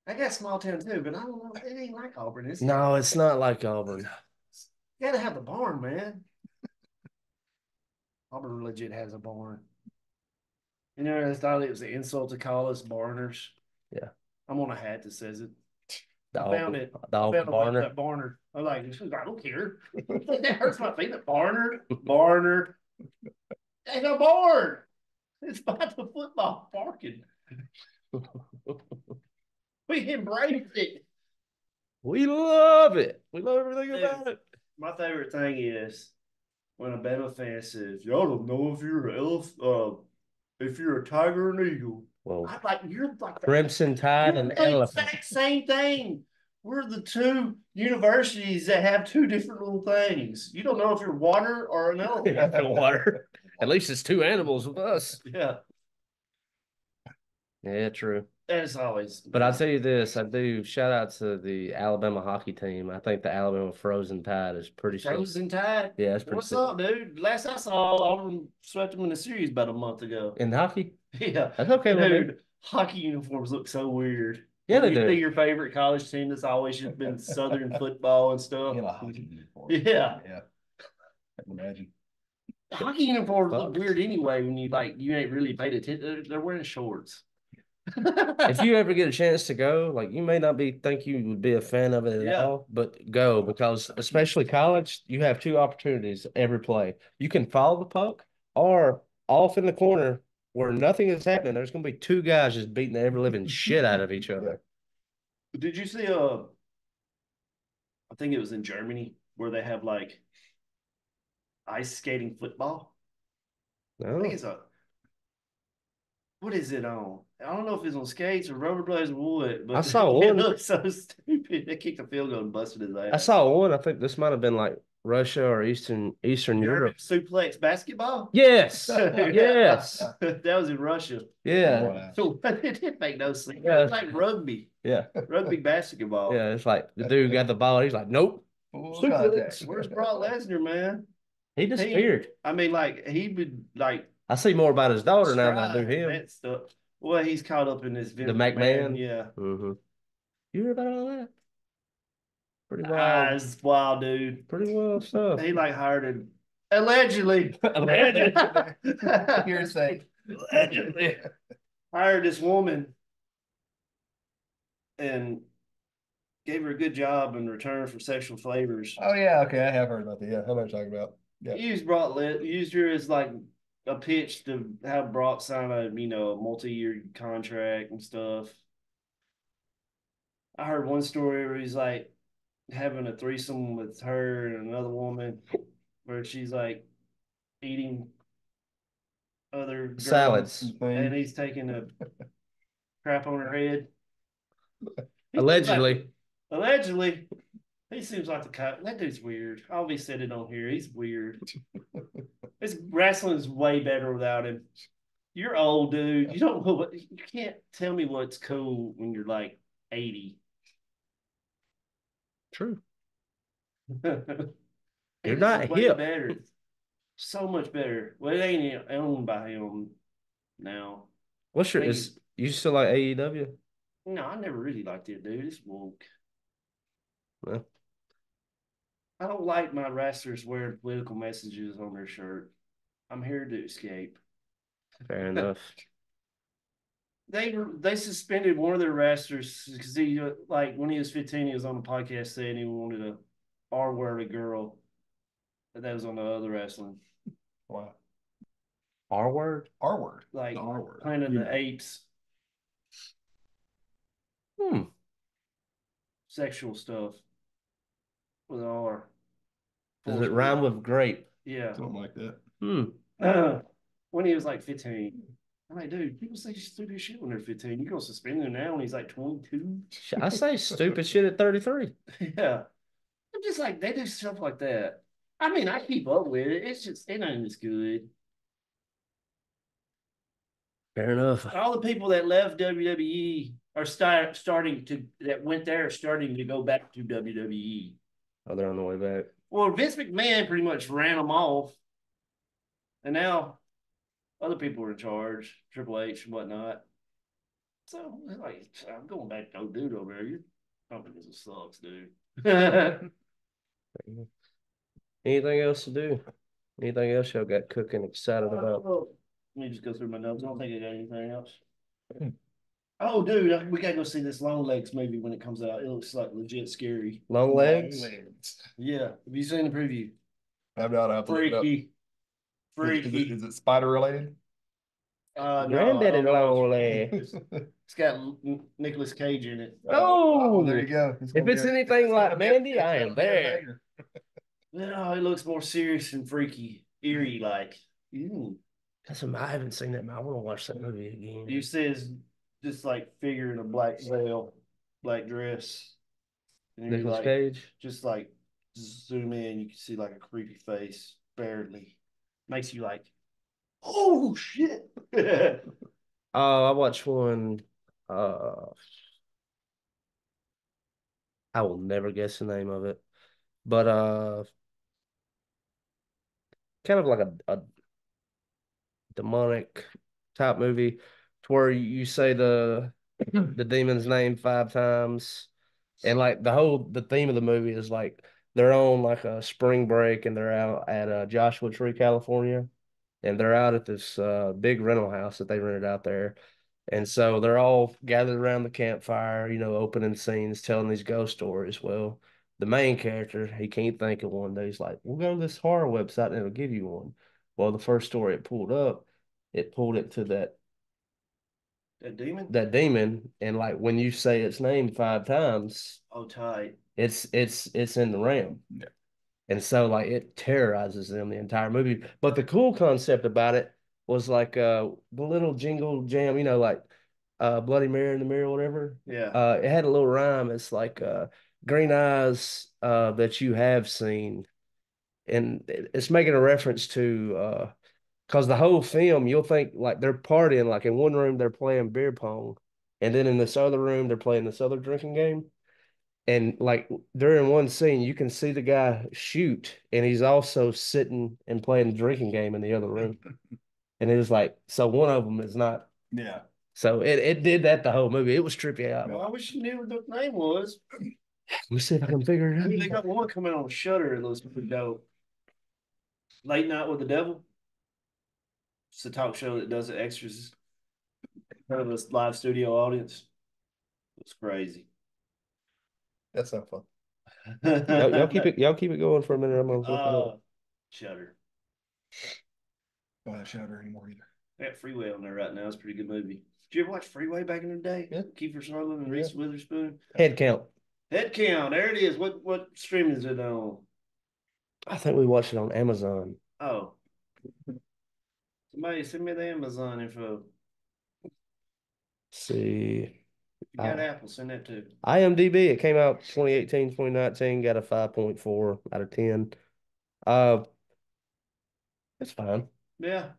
I got small town too, but I don't know. It ain't like Auburn, is it? No, it's not like Auburn. You gotta have the barn, man. Auburn legit has a barn. You know, I thought it was an insult to call us barners. Yeah. I'm on a hat that says it. The I found it. The I found Barner. that Barner. I'm like, I don't care. That hurts my feelings. Barner. Barner. Ain't no barn. It's about the football parking. We embraced it. We love it. We love everything about it. My favorite thing is when a Bama fan says, "Y'all don't know if you're an if you're a tiger or an eagle." Well, I'm like, you're like the Crimson Tide and Elephant. exact same thing. We're the two universities that have two different little things. You don't know if you're water or an elephant. Water. At least it's two animals with us. Yeah. Yeah, true. As always. But I'll tell you this, I do shout out to the Alabama hockey team. I think the Alabama Frozen Tide is pretty Frozen Tide. Yeah, it's pretty What's sick. up, dude? Last I saw, Auburn swept them in the series about a month ago. In hockey? Yeah. That's okay, dude. Hockey uniforms look so weird. Yeah, they do. See your favorite college team that's always just been Southern football and stuff. Yeah, hockey uniform. Yeah. Yeah. I can imagine. Hockey uniforms look weird anyway when you ain't really paid attention. They're wearing shorts. If you ever get a chance to go, like you may not think you would be a fan of it at all, but go because especially college, you have two opportunities every play. You can follow the puck or off in the corner where nothing is happening. There's going to be two guys just beating the ever living shit out of each other. Did you see I think it was in Germany where they have like ice skating football? No. I think it's what is it on? I don't know if it's on skates or rollerblades or what, but I saw it one. looked so stupid. They kicked a field goal and busted his ass. I saw one. I think this might have been like Russia or Eastern Europe. Suplex basketball? Yes. Yes. That was in Russia. Yeah. So it didn't make no sense. Yeah. It's like rugby. Yeah. Rugby basketball. Yeah. It's like the dude got the ball. He's like, nope. Where's Brock Lesnar, man? He disappeared. I mean, like he would like I see more about his daughter now than I do strive him. that stuff. Well, he's caught up in this The Vince McMahon. McMahon. Yeah, You hear about all that? Pretty wild. it's wild, dude. Pretty wild stuff. He like hired him allegedly. Allegedly. Hearsay. Allegedly. Hired this woman and gave her a good job in return for sexual favors. Oh yeah, okay, I have heard about that. Yeah, I know what you're talking about. Yeah. Used her as like a pitch to have Brock sign a a multi-year contract and stuff. I heard one story where he's like having a threesome with her and another woman, where she's like eating other girls, Salads. and he's taking a crap on her head. Allegedly. Allegedly, he seems like the kind. That dude's weird. I'll be said it on here. He's weird. This wrestling's way better without him. You're old, dude. You don't know what. You can't tell me what's cool when you're like 80. True. You're not way hip. better. So much better. Well, it ain't owned by him now. What's your is you still like AEW? No, I never really liked it, dude. It's woke. Well, I don't like my wrestlers wearing political messages on their shirt. I'm here to escape. fair enough. They suspended one of their wrestlers because he like when he was 15, he was on the podcast saying he wanted a R-word a girl. But that was on the other wrestling. Wow. R word? R word. Like R word. Planet of the Apes. Sexual stuff with an R. Does it rhyme with grape? Yeah. Something like that. When he was like 15. I'm like, dude, people say stupid shit when they're 15. You're going to suspend him now when he's like 22? I say stupid shit at 33. Yeah. I'm just like, they do stuff like that. I mean, I keep up with it. It's just, it ain't as good. Fair enough. All the people that left WWE are starting to, that went there, are starting to go back to WWE. Oh, they're on the way back. Well, Vince McMahon pretty much ran them off. And now other people are in charge, Triple H and whatnot. So, like, I'm going back to old dude over there. Your company sucks, dude. Anything else to do? Anything else y'all got cooking excited about? Let me just go through my notes. I don't think I got anything else. Oh, dude, we gotta go see this Long Legs movie when it comes out. It looks like legit scary. Long legs? Yeah. Have you seen the preview? I've not. Freaky. Freaky. Is it spider related? Granddaddy long legs. It's got Nicolas Cage in it. Oh, there you go. If it's anything like Mandy, I am there. No, it looks more serious and freaky, eerie like. I haven't seen that, man. I want to watch that movie again. You see his just like figure in a black veil, black dress. And Nicolas Cage. Just like zoom in, you can see like a creepy face, barely. Makes you like, oh shit. I watched one. I will never guess the name of it, but kind of like a demonic type movie, to where you say the demon's name 5 times, and like the theme of the movie is like they're on like a spring break and they're out at Joshua Tree, California, and they're out at this big rental house that they rented out there. And so they're all gathered around the campfire, opening scenes, telling these ghost stories. Well, the main character, he can't think of one day. He's like, we'll go to this horror website and it'll give you one. Well, the first story it pulled up, it pulled it to That demon? That demon. And like when you say its name 5 times, oh, tight. It's in the realm. Yeah. And so like it terrorizes them the entire movie. But the cool concept about it was like the little jingle jam, like Bloody Mary in the Mirror, whatever. Yeah. It had a little rhyme. It's like green eyes that you have seen. And it's making a reference to because the whole film, you'll think like they're partying, like in one room they're playing beer pong, and then in this other room they're playing this other drinking game. And like during one scene, you can see the guy shoot, and he's also sitting and playing the drinking game in the other room. And it was like, so one of them is not. Yeah. So it did that the whole movie. It was trippy out. Well, I wish you knew what the name was. Let me see if I can figure it They out. got one coming on Shutter. It looks pretty dope. Late Night with the Devil. It's a talk show that does the extras in front of a live studio audience. It's crazy. That's not fun. Y'all keep it going for a minute. I'm gonna look it up. Shutter. Don't have Shutter anymore either. They got Freeway on there right now. It's a pretty good movie. Did you ever watch Freeway back in the day? Yeah. Kiefer Sutherland and Reese Witherspoon. Head count. Head count. There it is. What stream is it on? I think we watched it on Amazon. Oh. Somebody send me the Amazon info. Let's see. If you got Apple, send that too. IMDb, it came out 2018, 2019, got a 5.4 out of 10. It's fine. Yeah.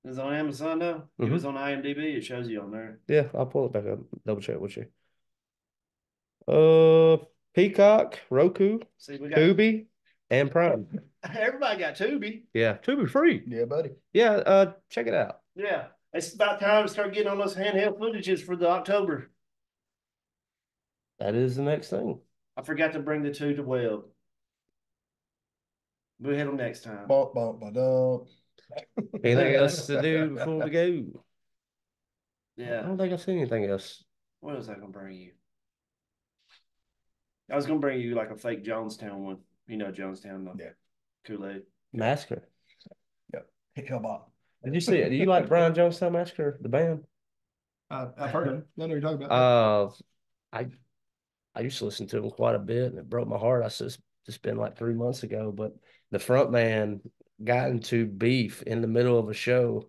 It's on Amazon though. If it's on IMDb, it shows you on there. Yeah, I'll pull it back up, double check with you. Peacock, Roku, See, we got Tubi, and Prime. everybody got Tubi. Yeah, Tubi free. Yeah, buddy. Yeah, check it out. Yeah. It's about time to start getting on those handheld footages for the October. That is the next thing. I forgot to bring the two to Webb. We'll hit them next time. Bump, bump, ba-dum. Anything else to do before we go? Yeah. I don't think I've seen anything else. What was I gonna bring you? I was gonna bring you like a fake Jonestown one. You know Jonestown, though. Yeah. Kool-Aid. Massacre. Yep. Hellbop. Did you see it? Do you like Brian Jonestown Massacre, the band? I've heard him. I know you're talking about. I used to listen to him quite a bit, and it broke my heart. It's been like 3 months ago, but the front man got into beef in the middle of a show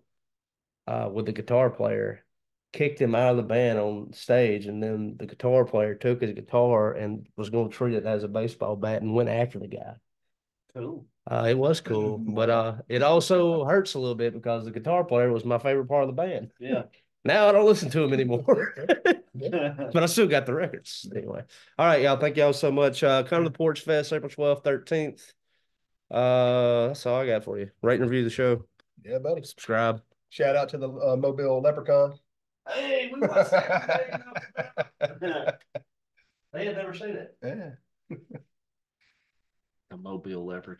with the guitar player, kicked him out of the band on stage, and then the guitar player took his guitar and was going to treat it as a baseball bat and went after the guy. Cool. It was cool, but it also hurts a little bit because the guitar player was my favorite part of the band. Yeah. Now I don't listen to him anymore, but I still got the records anyway. All right, y'all. Thank y'all so much. Come to the Porch Fest, April 12th, 13th. That's all I got for you. Rate and review the show. Yeah, buddy. Subscribe. Shout out to the Mobile Leprechaun. Hey, we watched that today. They had never seen it. Yeah. A Mobile Leprechaun.